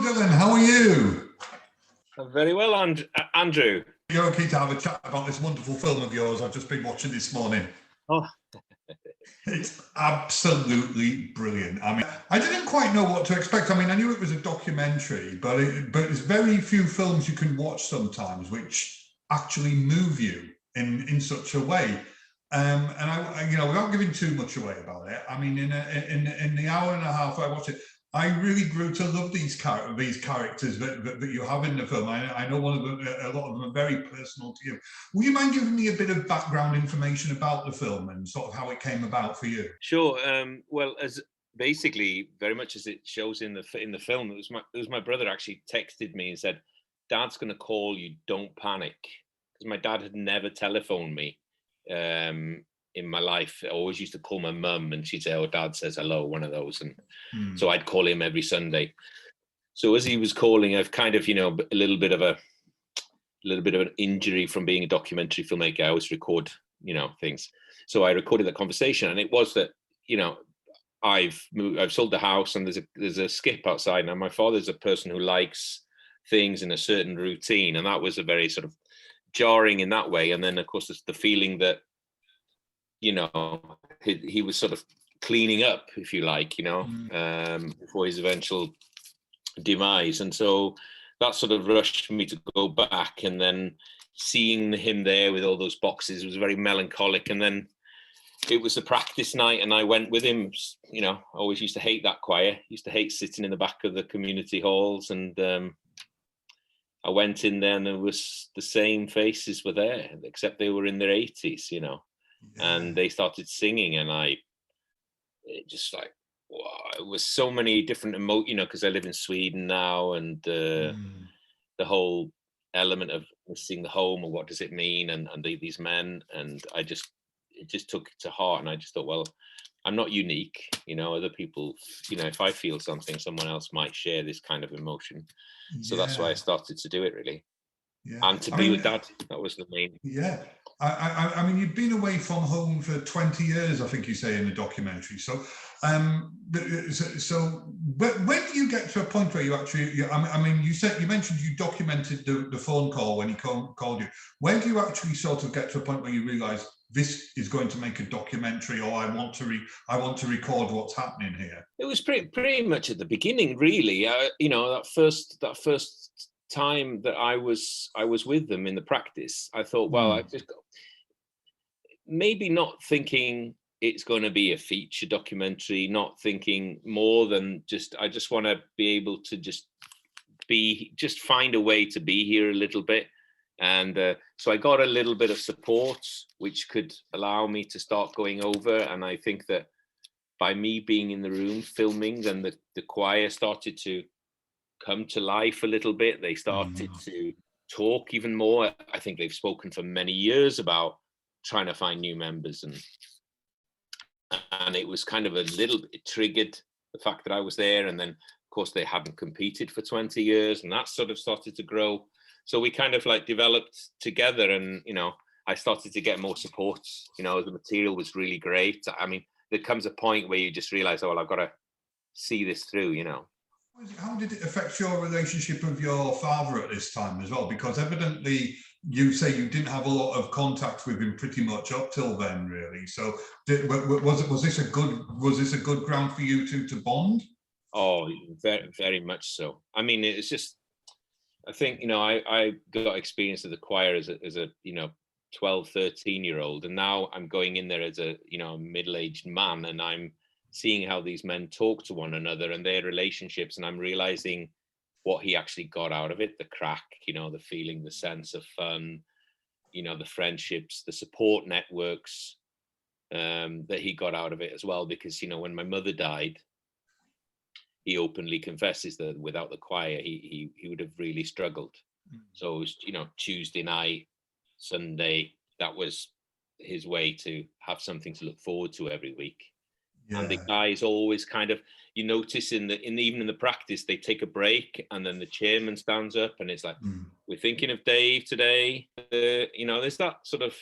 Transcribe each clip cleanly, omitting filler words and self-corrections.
Dylan, how are you? I'm very well, Andrew. You're okay to have a chat about this wonderful film of yours I've just been watching this morning. Oh, It's absolutely brilliant. I mean, I didn't quite know what to expect. I mean, I knew it was a documentary, but there's very few films you can watch sometimes which actually move you in such a way. And I, without giving too much away about it, I mean, in the hour and a half I watched it, I really grew to love these characters that you have in the film. I know one of them, a lot of them are very personal to you. Will you mind giving me a bit of background information about the film and sort of how it came about for you? Sure. Well, as basically very much as it shows in the film, it was my brother actually texted me and said, "Dad's going to call you. Don't panic," because my dad had never telephoned me. In my life, I always used to call my mum and she'd say, "Oh, Dad says hello," one of those. And so I'd call him every Sunday. So as he was calling, I've kind of, a little bit of an injury from being a documentary filmmaker. I always record, things. So I recorded that conversation, and it was that, I've sold the house and there's a skip outside. Now my father's a person who likes things in a certain routine, and that was a very sort of jarring in that way. And then of course there's the feeling that, he was sort of cleaning up, if you like, before his eventual demise. And so that sort of rushed me to go back, and then seeing him there with all those boxes was very melancholic. And then it was a practice night and I went with him. I always used to hate that choir, used to hate sitting in the back of the community halls. And I went in there and there was the same faces were there, except they were in their 80s, and they started singing, and it just like, wow, it was so many different because I live in Sweden now, and the whole element of missing the home, or what does it mean, and these men, and it just took it to heart, and I just thought, well, I'm not unique, other people, if I feel something, someone else might share this kind of emotion. So that's why I started to do it, really. And to be with Dad, that was the main. I mean, you've been away from home for 20 years, I think you say in the documentary. So, when do you get to a point where you actually? You mentioned you documented the phone call when he called you. When do you actually sort of get to a point where you realise this is going to make a documentary, or I want to record what's happening here? It was pretty much at the beginning, really. That first time that I was with them in the practice, I thought, well, I just maybe not thinking it's going to be a feature documentary, not thinking more than I just want to be able to just find a way to be here a little bit. And so I got a little bit of support, which could allow me to start going over. And I think that by me being in the room filming, then the choir started to come to life a little bit. They started to talk even more. I think they've spoken for many years about trying to find new members, and it was kind of a little bit triggered the fact that I was there. And then of course they hadn't competed for 20 years, and that sort of started to grow. So we kind of like developed together, and I started to get more support. The material was really great. I mean, there comes a point where you just realize, oh, well, I've got to see this through. How did it affect your relationship with your father at this time as well? Because evidently you say you didn't have a lot of contact with him pretty much up till then, really. So was this a good ground for you to bond? Oh, very, very much so. I mean, it's just, I think, I got experience of the choir as a 12, 13-year-old, and now I'm going in there as a middle-aged man, and I'm seeing how these men talk to one another and their relationships, and I'm realizing what he actually got out of it, the crack, the feeling, the sense of fun, the friendships, the support networks that he got out of it as well. Because, when my mother died, he openly confesses that without the choir, he would have really struggled. So, Tuesday night, Sunday, that was his way to have something to look forward to every week. Yeah. And the guys always kind of, you notice even in the practice, they take a break, and then the chairman stands up, and it's like, we're thinking of Dave today. There's that sort of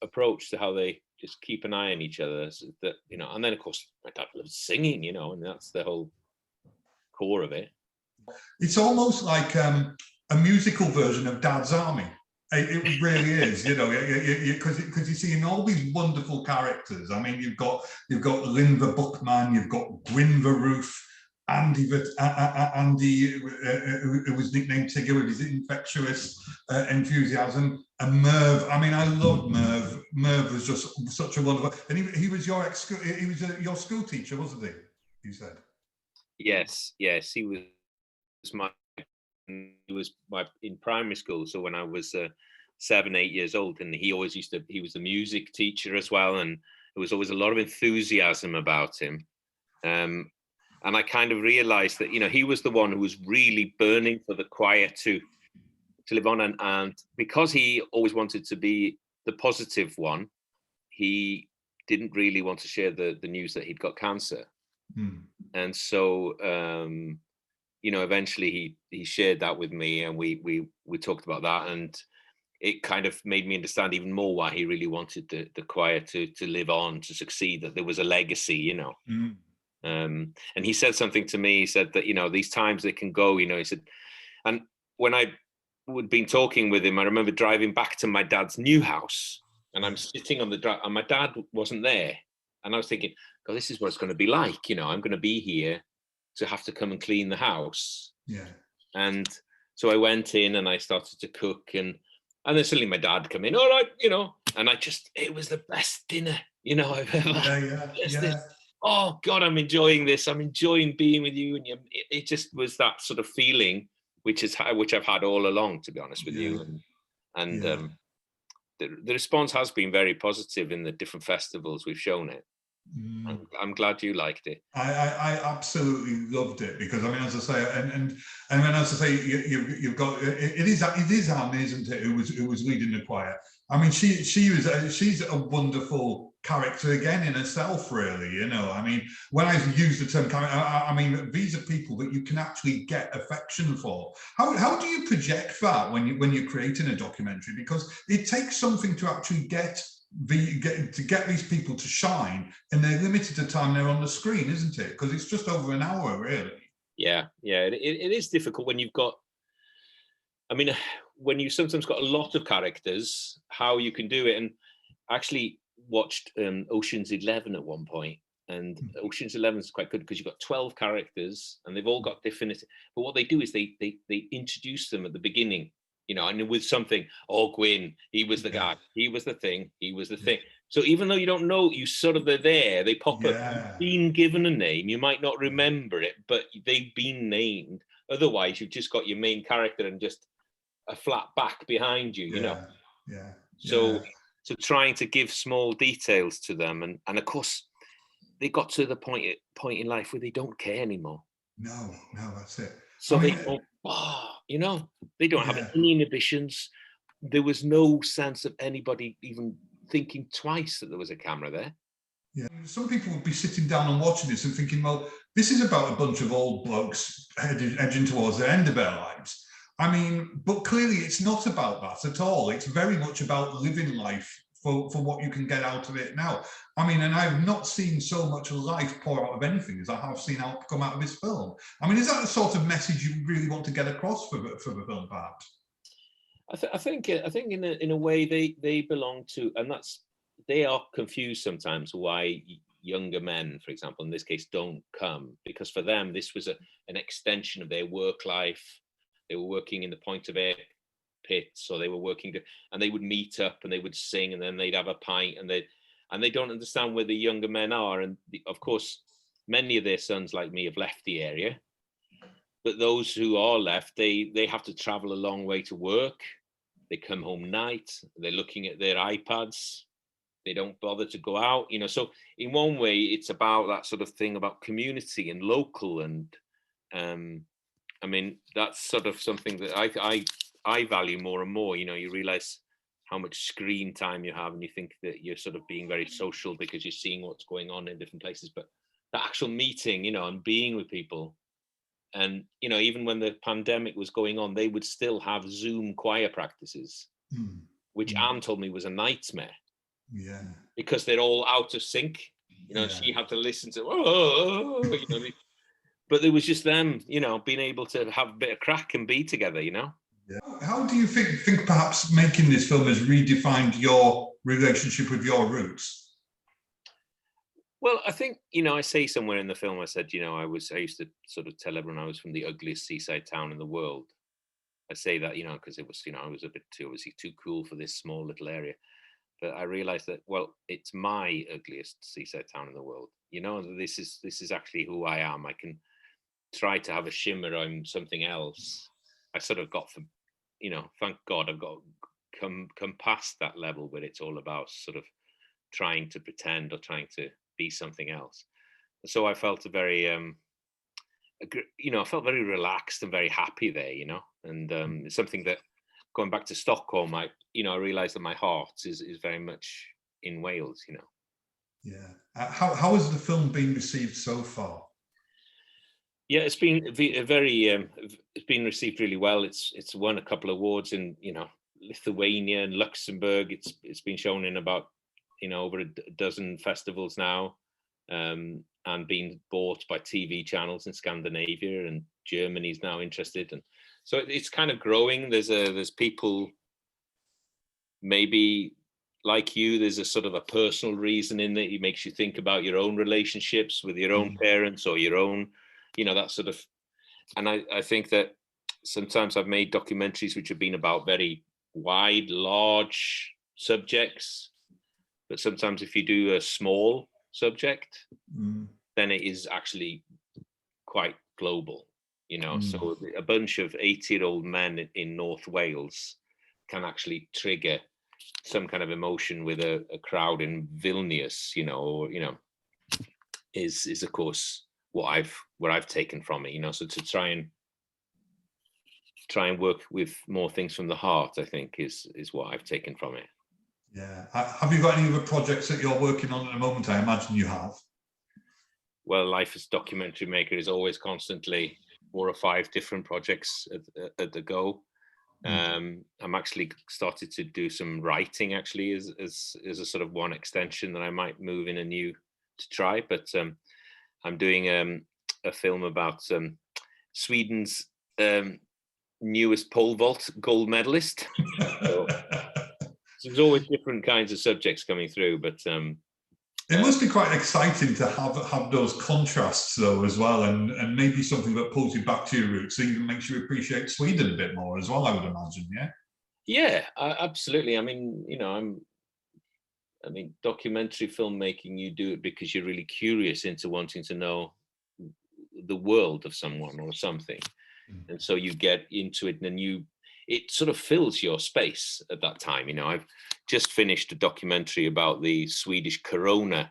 approach to how they just keep an eye on each other. So that, you know, and then of course my dad loves singing, you know, and that's the whole core of it. It's almost like a musical version of Dad's Army. It really is, you know, because you see in all these wonderful characters. I mean, you've got Linva Buckman, you've got Gwynfa Roof, Andy, who was nicknamed Tigger with his infectious enthusiasm, and Merv. I mean, I love Merv. Merv was just such a wonderful, and he was your your school teacher, wasn't he? You said. Yes, he was my in primary school. So when I was 7, 8 years old, and he was the music teacher as well, and there was always a lot of enthusiasm about him. And I kind of realized that, you know, he was the one who was really burning for the choir to live on, and because he always wanted to be the positive one, he didn't really want to share the news that he'd got cancer. And so you know, eventually he shared that with me, and we talked about that, and it kind of made me understand even more why he really wanted the choir to live on, to succeed, that there was a legacy, you know. And he said something to me. He said that, you know, these times they can go, you know. He said, and when I would been talking with him, I remember driving back to my dad's new house, and I'm sitting on the drive, and my dad wasn't there, and I was thinking, God, this is what it's going to be like, you know. I'm going to be here to have to come and clean the house. Yeah. And so I went in and I started to cook, and then suddenly my dad come in, all right, you know, and it was the best dinner, you know, I've ever. This, oh God, I'm enjoying this. I'm enjoying being with you. And it just was that sort of feeling, which I've had all along, to be honest with you. And the response has been very positive in the different festivals we've shown it. I'm glad you liked it. I absolutely loved it, because I mean, as I say, and then as I say, you've got it is Anne, isn't it, who was leading the choir. I mean, she's a wonderful character again in herself, really. You know, I mean, when I use the term character, I mean, these are people that you can actually get affection for. How do you project that when you're creating a documentary? Because it takes something to actually get these people to shine in their limited time they're on the screen, isn't it? Because it's just over an hour, really. Yeah, it is difficult when you've got, I mean, when you sometimes got a lot of characters, how you can do it. And I actually watched Ocean's 11 at one point, and Ocean's 11 is quite good because you've got 12 characters and they've all got different, but what they do is they introduce them at the beginning, you know, and with something, oh, Gwyn, he was the guy, he was the thing, he was the thing. So even though you don't know, you sort of, they're there, they pop up, you've been given a name, you might not remember it, but they've been named. Otherwise, you've just got your main character and just a flat back behind you, you know. So trying to give small details to them, and of course, they got to the point in life where they don't care anymore. No, that's it. So they don't, you know, they don't have any inhibitions. There was no sense of anybody even thinking twice that there was a camera there. Yeah, some people would be sitting down and watching this and thinking, well, this is about a bunch of old blokes edging towards the end of their lives. I mean, but clearly it's not about that at all. It's very much about living life for what you can get out of it now. I mean, and I've not seen so much life pour out of anything as I have seen come out of this film. I mean, is that the sort of message you really want to get across for the film, perhaps? I think in a way they belong to, and they are confused sometimes why younger men, for example, in this case, don't come, because for them this was an extension of their work life. They were working in the point of air pits, or they were working and they would meet up and they would sing, and then they'd have a pint, and they don't understand where the younger men are. And of course, many of their sons, like me, have left the area, but those who are left, they have to travel a long way to work. They come home night, they're looking at their iPads, they don't bother to go out, you know. So in one way, it's about that sort of thing about community and local, and I mean, that's sort of something that I value more and more. You know, you realize how much screen time you have, and you think that you're sort of being very social because you're seeing what's going on in different places. But the actual meeting, you know, and being with people, and, you know, even when the pandemic was going on, they would still have Zoom choir practices, which Anne told me was a nightmare. Yeah. because they're all out of sync. She had to listen to, oh, but it was just them, being able to have a bit of crack and be together, Yeah. How do you think perhaps making this film has redefined your relationship with your roots? Well, I think, I say somewhere in the film, I said, I used to sort of tell everyone I was from the ugliest seaside town in the world. I say that, because it was, I was a bit obviously too cool for this small little area. But I realized that, well, it's my ugliest seaside town in the world. This is actually who I am. I can try to have a shimmer on something else. I sort of got thank God I've got come past that level where it's all about sort of trying to pretend or trying to be something else. So I felt I felt very relaxed and very happy there, and it's something that, going back to Stockholm, I realized that my heart is very much in Wales, Yeah. How has the film been received so far? Yeah, it's been it's been received really well. It's won a couple of awards in, Lithuania and Luxembourg. It's been shown in about, over a dozen festivals now, and being bought by TV channels in Scandinavia, and Germany's now interested, and so it's kind of growing. There's people, maybe like you, there's a sort of a personal reason in that it makes you think about your own relationships with your own parents or your own, that sort of. And I think that sometimes I've made documentaries which have been about very wide, large subjects, but sometimes if you do a small subject, then it is actually quite global, So a bunch of 80-year-old men in North Wales can actually trigger some kind of emotion with a crowd in Vilnius, is of course what I've taken from it, So to try and work with more things from the heart, I think is what I've taken from it. Yeah. Have you got any other projects that you're working on at the moment? I imagine you have. Well, life as documentary maker is always constantly 4 or 5 different projects at the go. I'm actually started to do some writing actually as a sort of one extension that I might move in to try. But I'm doing a film about Sweden's newest pole vault gold medalist. So there's always different kinds of subjects coming through, but it must be quite exciting to have those contrasts though as well, and maybe something that pulls you back to your roots, even makes you appreciate Sweden a bit more as well, I would imagine. Yeah, absolutely. I mean, documentary filmmaking, you do it because you're really curious into wanting to know the world of someone or something, and so you get into it, and it sort of fills your space at that time. I've just finished a documentary about the Swedish corona.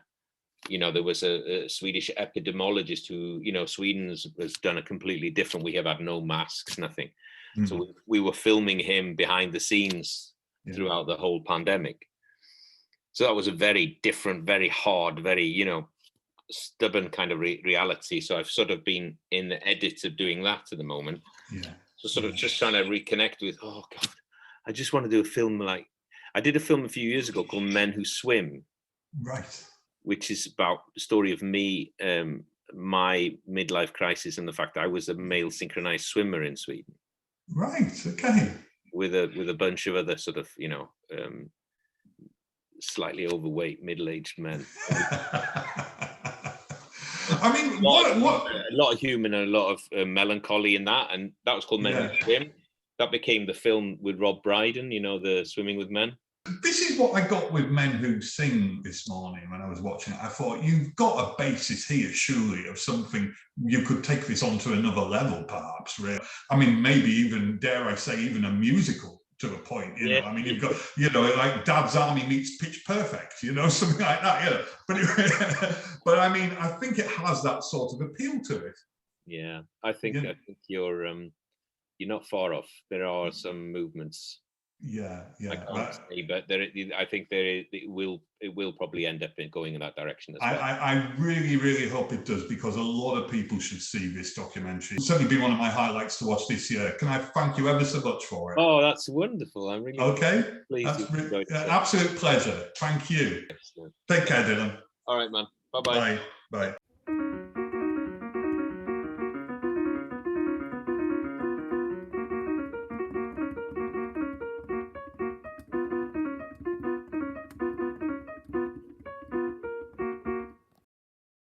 There was a Swedish epidemiologist who, Sweden has done a completely different. We have had no masks, nothing. So we were filming him behind the scenes throughout the whole pandemic. So that was a very different, very hard, very, stubborn kind of reality. So I've sort of been in the edit of doing that at the moment. Yeah. So sort of just trying to reconnect with, oh God, I just want to do a film like, I did a film a few years ago called Men Who Swim. Right. Which is about the story of me, my midlife crisis, and the fact that I was a male synchronized swimmer in Sweden. Right. Okay. With a bunch of other sort of, slightly overweight middle-aged men. I mean, a lot of humor and a lot of melancholy in that, and that was called Men Who Swim. That became the film with Rob Brydon, the Swimming with Men. This is what I got with Men Who Sing this morning when I was watching it. I thought, you've got a basis here, surely, of something. You could take this on to another level, perhaps, really. I mean, maybe even, dare I say, even a musical to a point, I mean, you've got, like Dad's Army meets Pitch Perfect, something like that, But I mean, I think it has that sort of appeal to it. Yeah, I think you're not far off. There are some movements. Yeah. I can't say, but I think it will probably end up going in that direction as well. I really, really hope it does, because a lot of people should see this documentary. It's certainly been one of my highlights to watch this year. Can I thank you ever so much for it? Oh, that's wonderful. I'm really pleased. That's an absolute pleasure. Thank you. Excellent. Take care, Dylan. All right, man. Bye-bye. Bye. Bye.